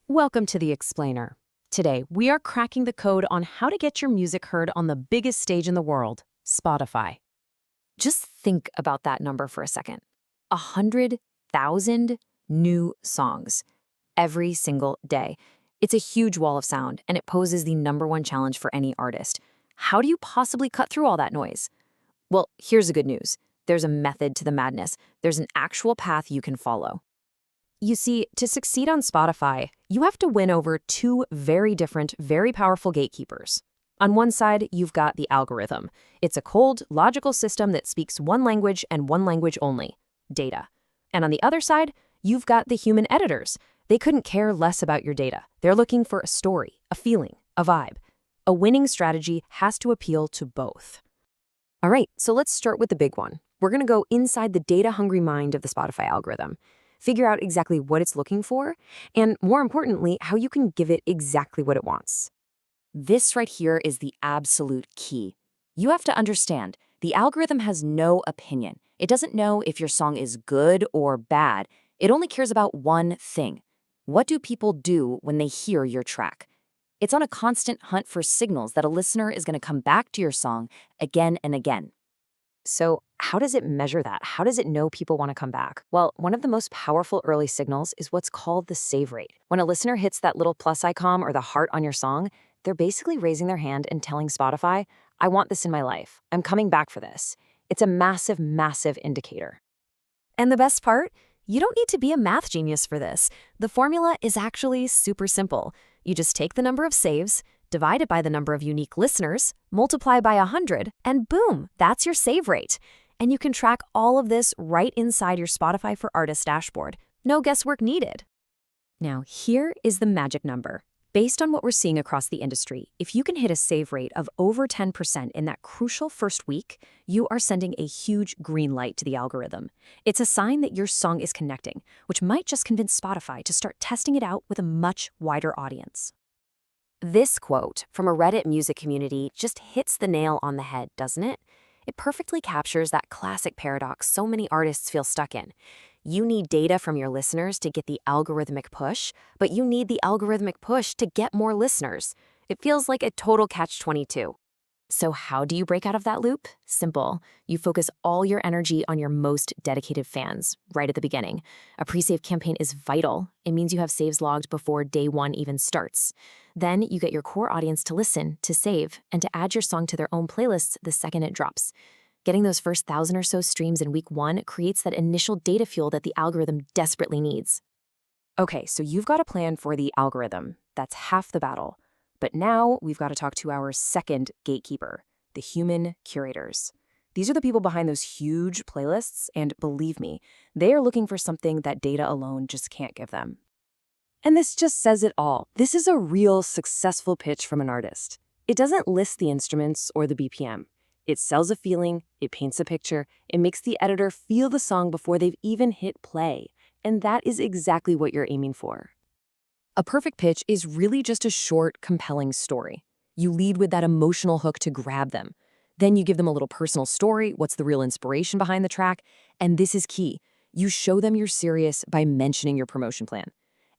Welcome to The Explainer. Today, we are cracking the code on how to get your music heard on the biggest stage in the world, Spotify. Just think about that number for a second. 100,000 new songs every single day. It's a huge wall of sound, and it poses the #1 challenge for any artist. How do you possibly cut through all that noise? Well, here's the good news. There's a method to the madness. There's an actual path you can follow. You see, to succeed on Spotify, you have to win over two very different, very powerful gatekeepers. On one side, you've got the algorithm. It's a cold, logical system that speaks one language and one language only, data. And on the other side, you've got the human editors. They couldn't care less about your data. They're looking for a story, a feeling, a vibe. A winning strategy has to appeal to both. All right, so let's start with the big one. We're going to go inside the data-hungry mind of the Spotify algorithm. Figure out exactly what it's looking for, and more importantly, how you can give it exactly what it wants. This right here is the absolute key. You have to understand, the algorithm has no opinion. It doesn't know if your song is good or bad. It only cares about one thing. What do people do when they hear your track? It's on a constant hunt for signals that a listener is going to come back to your song again and again. So how does it measure that? How does it know people want to come back? Well, one of the most powerful early signals is what's called the save rate. When a listener hits that little plus icon or the heart on your song, they're basically raising their hand and telling Spotify, I want this in my life. I'm coming back for this. It's a massive, massive indicator. And the best part? You don't need to be a math genius for this. The formula is actually super simple. You just take the number of saves, divide it by the number of unique listeners, multiply by 100, and boom, that's your save rate. And you can track all of this right inside your Spotify for Artists dashboard. No guesswork needed. Now, here is the magic number. Based on what we're seeing across the industry, if you can hit a save rate of over 10% in that crucial first week, you are sending a huge green light to the algorithm. It's a sign that your song is connecting, which might just convince Spotify to start testing it out with a much wider audience. This quote from a Reddit music community just hits the nail on the head, doesn't it? It perfectly captures that classic paradox so many artists feel stuck in. You need data from your listeners to get the algorithmic push, but you need the algorithmic push to get more listeners. It feels like a total catch-22. So how do you break out of that loop? Simple. You focus all your energy on your most dedicated fans right at the beginning. A pre-save campaign is vital. It means you have saves logged before day one even starts. Then you get your core audience to listen, to save, and to add your song to their own playlists the second it drops. Getting those first 1,000 or so streams in week 1 creates that initial data fuel that the algorithm desperately needs. Okay, so you've got a plan for the algorithm. That's half the battle. But now we've got to talk to our second gatekeeper, the human curators. These are the people behind those huge playlists, and believe me, they are looking for something that data alone just can't give them. And this just says it all. This is a real successful pitch from an artist. It doesn't list the instruments or the BPM. It sells a feeling, it paints a picture, it makes the editor feel the song before they've even hit play. And that is exactly what you're aiming for. A perfect pitch is really just a short, compelling story. You lead with that emotional hook to grab them. Then you give them a little personal story, what's the real inspiration behind the track, and this is key. You show them you're serious by mentioning your promotion plan.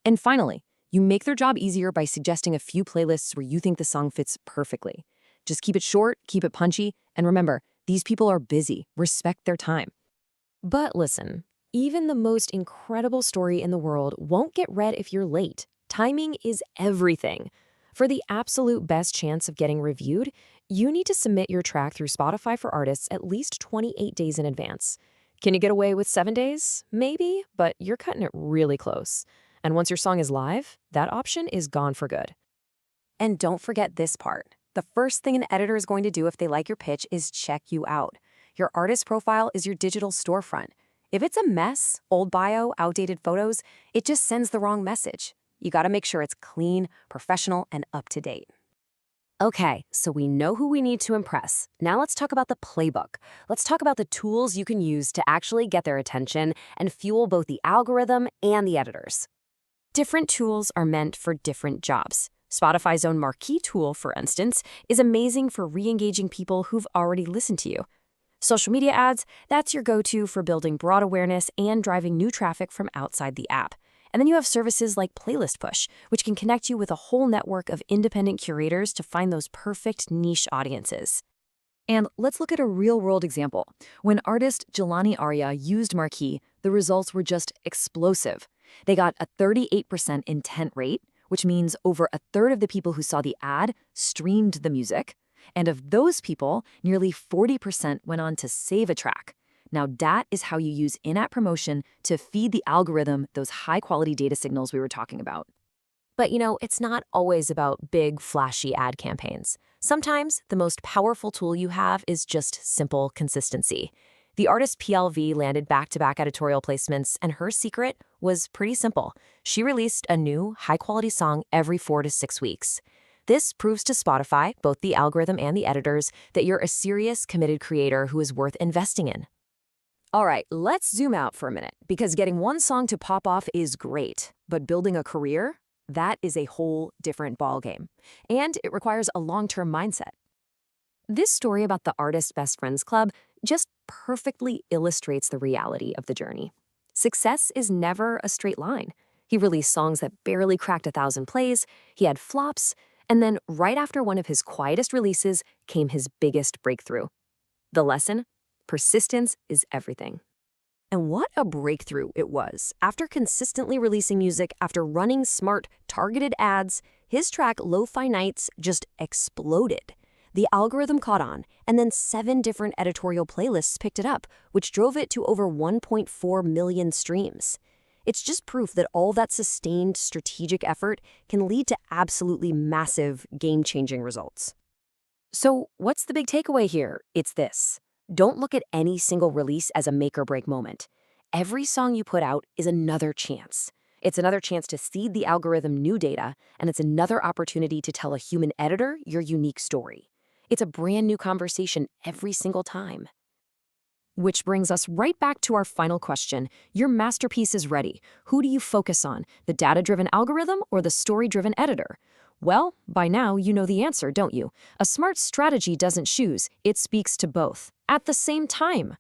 And finally, you make their job easier by suggesting a few playlists where you think the song fits perfectly. Just keep it short, keep it punchy, and remember, these people are busy. Respect their time. But listen, even the most incredible story in the world won't get read if you're late. Timing is everything. For the absolute best chance of getting reviewed, you need to submit your track through Spotify for Artists at least 28 days in advance. Can you get away with 7 days? Maybe, but you're cutting it really close. And once your song is live, that option is gone for good. And don't forget this part. The first thing an editor is going to do if they like your pitch is check you out. Your artist profile is your digital storefront. If it's a mess, old bio, outdated photos, it just sends the wrong message. You gotta make sure it's clean, professional, and up to date. Okay, so we know who we need to impress. Now let's talk about the playbook. Let's talk about the tools you can use to actually get their attention and fuel both the algorithm and the editors. Different tools are meant for different jobs. Spotify's own marquee tool, for instance, is amazing for re-engaging people who've already listened to you. Social media ads, that's your go-to for building broad awareness and driving new traffic from outside the app. And then you have services like Playlist Push, which can connect you with a whole network of independent curators to find those perfect niche audiences. And let's look at a real-world example. When artist Jelani Arya used Marquee, the results were just explosive. They got a 38% intent rate, which means over a third of the people who saw the ad streamed the music. And of those people, nearly 40% went on to save a track. Now, that is how you use in-app promotion to feed the algorithm those high-quality data signals we were talking about. But it's not always about big, flashy ad campaigns. Sometimes the most powerful tool you have is just simple consistency. The artist PLV landed back-to-back editorial placements, and her secret was pretty simple. She released a new, high-quality song every 4 to 6 weeks. This proves to Spotify, both the algorithm and the editors, that you're a serious, committed creator who is worth investing in. All right, let's zoom out for a minute, because getting one song to pop off is great, but building a career? That is a whole different ballgame. And it requires a long-term mindset. This story about the Artist Best Friends Club just perfectly illustrates the reality of the journey. Success is never a straight line. He released songs that barely cracked 1,000 plays, he had flops, and then right after one of his quietest releases came his biggest breakthrough. The lesson? Persistence is everything. And what a breakthrough it was. After consistently releasing music, after running smart, targeted ads, his track Lo-Fi Nights just exploded. The algorithm caught on, and then 7 different editorial playlists picked it up, which drove it to over 1.4 million streams. It's just proof that all that sustained strategic effort can lead to absolutely massive, game-changing results. So what's the big takeaway here? It's this. Don't look at any single release as a make-or-break moment. Every song you put out is another chance. It's another chance to seed the algorithm new data, and it's another opportunity to tell a human editor your unique story. It's a brand new conversation every single time. Which brings us right back to our final question. Your masterpiece is ready. Who do you focus on, the data-driven algorithm or the story-driven editor? Well, by now you know the answer, don't you? A smart strategy doesn't choose, it speaks to both at the same time.